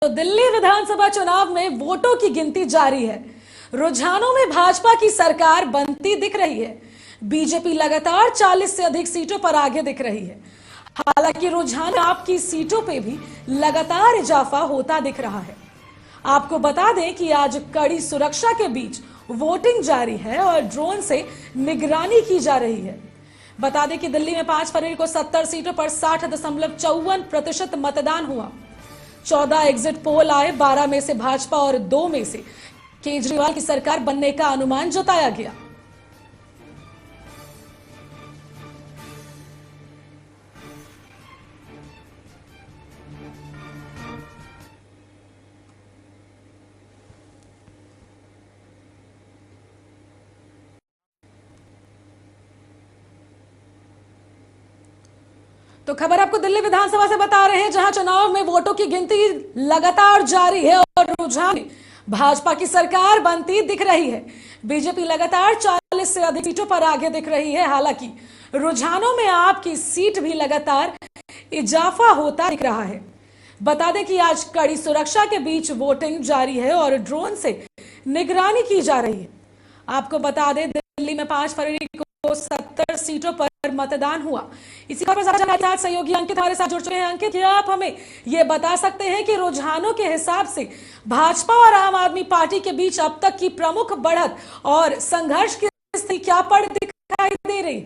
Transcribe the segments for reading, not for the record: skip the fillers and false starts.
तो दिल्ली विधानसभा चुनाव में वोटों की गिनती जारी है। रुझानों में भाजपा की सरकार बनती दिख रही है। बीजेपी लगातार 40 से अधिक सीटों पर आगे दिख रही है। हालांकि रुझान आपकी सीटों पे भी लगातार इजाफा होता दिख रहा है। आपको बता दें कि आज कड़ी सुरक्षा के बीच वोटिंग जारी है और ड्रोन से निगरानी की जा रही है। बता दें कि दिल्ली में 5 फरवरी को 70 सीटों पर 60.54% मतदान हुआ। 14 एग्जिट पोल आए, 12 में से भाजपा और 2 में से केजरीवाल की सरकार बनने का अनुमान जताया गया। तो खबर आपको दिल्ली विधानसभा से बता रहे हैं, जहां चुनाव में वोटों की गिनती लगातार जारी है और रुझान में भाजपा की सरकार बनती दिख रही है। बीजेपी लगातार 40 से अधिक सीटों पर आगे दिख रही है। हालांकि रुझानों में आपकी सीट भी लगातार इजाफा होता दिख रहा है। बता दें कि आज कड़ी सुरक्षा के बीच वोटिंग जारी है और ड्रोन से निगरानी की जा रही है। आपको बता दें, दिल्ली में 5 फरवरी को 70 सीटों पर मतदान हुआ। इसी खबर पर हमारे साथ सहयोगी अंकित हमारे साथ जुड़ चुके हैं। अंकित, क्या आप हमें ये बता सकते हैं कि रुझानों के हिसाब से भाजपा और आम आदमी पार्टी के बीच अब तक की प्रमुख बढ़त और संघर्ष की स्थिति क्या पड़ दिखाई दे रही?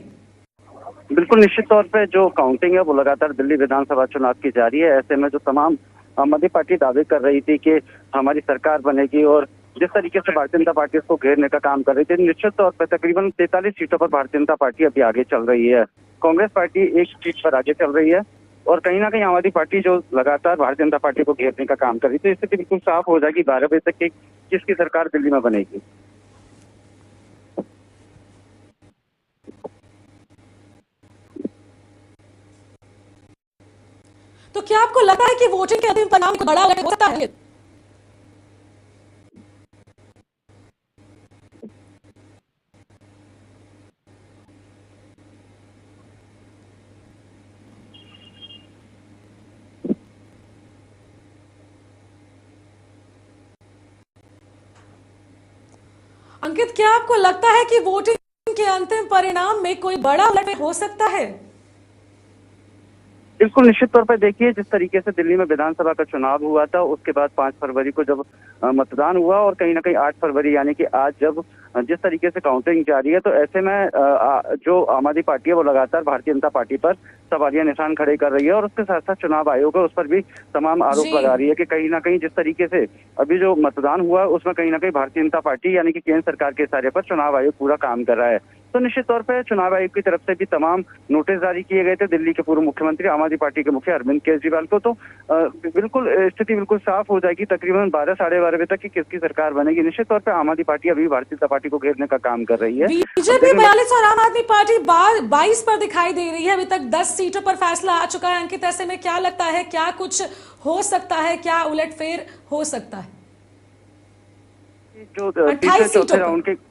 बिल्कुल, निश्चित तौर पे जो काउंटिंग है वो लगातार दिल्ली विधानसभा चुनाव की जारी है। ऐसे में जो तमाम आम आदमी पार्टी दावे कर रही थी कि हमारी सरकार बनेगी और जिस तरीके से भारतीय जनता पार्टी इसको घेरने का काम कर रही थी, निश्चित तौर पर तकरीबन 43 सीटों पर भारतीय जनता पार्टी अभी आगे चल रही है। कांग्रेस पार्टी एक सीट पर आगे चल रही है और कहीं ना कहीं आम आदमी पार्टी जो लगातार भारतीय जनता पार्टी को घेरने का काम कर रही थी, स्थिति बिल्कुल साफ हो जाएगी 12 बजे तक कि किसकी सरकार दिल्ली में बनेगी। तो क्या आपको लगता है कि वोटिंग के अंतिम परिणाम को बड़ा हो सकता है? अंकित, क्या आपको लगता है कि वोटिंग के अंतिम परिणाम में कोई बड़ा उलट हो सकता है? बिल्कुल, निश्चित तौर पर देखिए, जिस तरीके से दिल्ली में विधानसभा का चुनाव हुआ था, उसके बाद 5 फरवरी को जब मतदान हुआ और कहीं ना कहीं 8 फरवरी यानी कि आज जब जिस तरीके से काउंटिंग जारी है, तो ऐसे में जो आम आदमी पार्टी है वो लगातार भारतीय जनता पार्टी पर सवालिया निशान खड़े कर रही है और उसके साथ साथ चुनाव आयोग है उस पर भी तमाम आरोप लगा रही है कि कहीं ना कहीं जिस तरीके से अभी जो मतदान हुआ उसमें कहीं ना कहीं भारतीय जनता पार्टी यानी कि केंद्र सरकार के इशारे पर चुनाव आयोग पूरा काम कर रहा है। तो निश्चित तौर पर चुनाव आयोग की तरफ से भी तमाम नोटिस जारी किए गए थे दिल्ली के पूर्व मुख्यमंत्री आम आदमी पार्टी के मुखिया अरविंद केजरीवाल को। तो बिल्कुल स्थिति बिल्कुल साफ हो जाएगी तकरीबन 12 साढ़े 12 बजे तक कि किसकी सरकार बनेगी। निश्चित तौर पर आम आदमी पार्टी अभी भारतीय जनता पार्टी को घेरने का काम कर रही है। बीजेपी 42 और आम आदमी पार्टी 22 पर दिखाई दे रही है। अभी तक 10 सीटों पर फैसला आ चुका है। अंकित, ऐसे में क्या लगता है, क्या कुछ हो सकता है, क्या उलटफेर हो सकता है? जो तीसरे चौथे राउंड के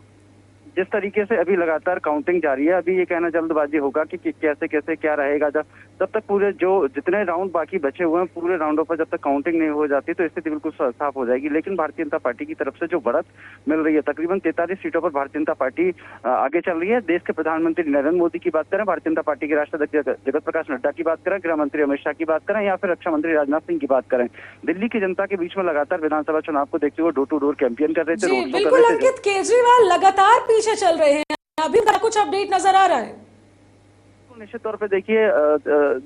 जिस तरीके से अभी लगातार काउंटिंग जारी है, अभी ये कहना जल्दबाजी होगा कि कैसे कैसे क्या रहेगा। जब तक पूरे जो जितने राउंड बाकी बचे हुए हैं पूरे राउंडों पर जब तक काउंटिंग नहीं हो जाती तो स्थिति बिल्कुल साफ हो जाएगी। लेकिन भारतीय जनता पार्टी की तरफ से जो बढ़त मिल रही है, तकरीबन 43 सीटों पर भारतीय जनता पार्टी आगे चल रही है। देश के प्रधानमंत्री नरेंद्र मोदी की बात करें, भारतीय जनता पार्टी के राष्ट्राध्यक्ष जगत प्रकाश नड्डा की बात करें, गृह मंत्री अमित शाह की बात करें या फिर रक्षा मंत्री राजनाथ सिंह की बात करें, दिल्ली की जनता के बीच में लगातार विधानसभा चुनाव को देखते हुए डोर टू डोर कैंपेन कर रहे थे, रोड शो कर रहे थे। अंकित, केजरीवाल लगातार पीछे चल रहे हैं, अभी कुछ अपडेट नजर आ रहा है? निश्चित तौर पे देखिए,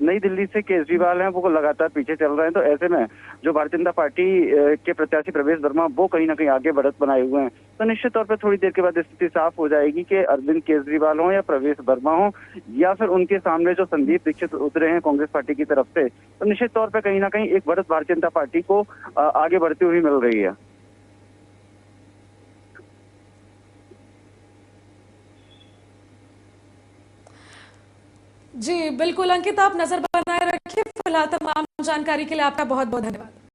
नई दिल्ली से केजरीवाल हैं वो लगातार पीछे चल रहे हैं। तो ऐसे में जो भारतीय जनता पार्टी के प्रत्याशी प्रवेश वर्मा वो कहीं ना कहीं आगे बढ़त बनाए हुए हैं। तो निश्चित तौर पे थोड़ी देर के बाद स्थिति साफ हो जाएगी कि अरविंद केजरीवाल हो या प्रवेश वर्मा हो या फिर उनके सामने जो संदीप दीक्षित उतरे हैं कांग्रेस पार्टी की तरफ से, तो निश्चित तौर पर कहीं ना कहीं एक बढ़त भारतीय जनता पार्टी को आगे बढ़ती हुई मिल रही है। जी बिल्कुल अंकित, आप नजर बनाए रखिए। फिलहाल तमाम जानकारी के लिए आपका बहुत बहुत धन्यवाद।